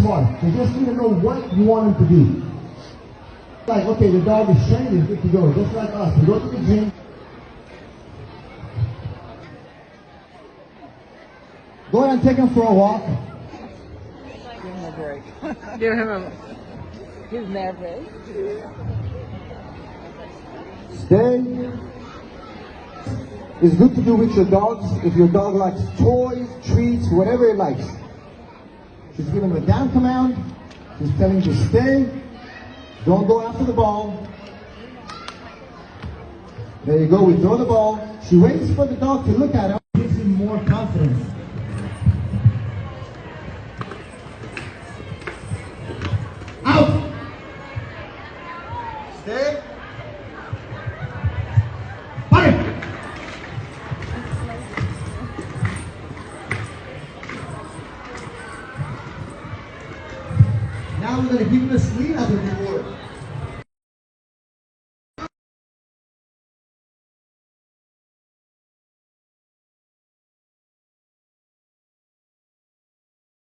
hard. You just need to know what you want him to do. Like, okay, the dog is trained, he's good to go. Just like us. We go to the gym. Go ahead and take him for a walk. Give him a break. Give him a... He's nervous. Stay. It's good to do with your dogs. If your dog likes toys, treats, whatever it likes. Just give him a down command. Just tell him to stay. Don't go after the ball. There you go. We throw the ball. She waits for the dog to look at him. Gives him more confidence. Out. Stay. Fire. Now we're going to give him a sleeve as a reward.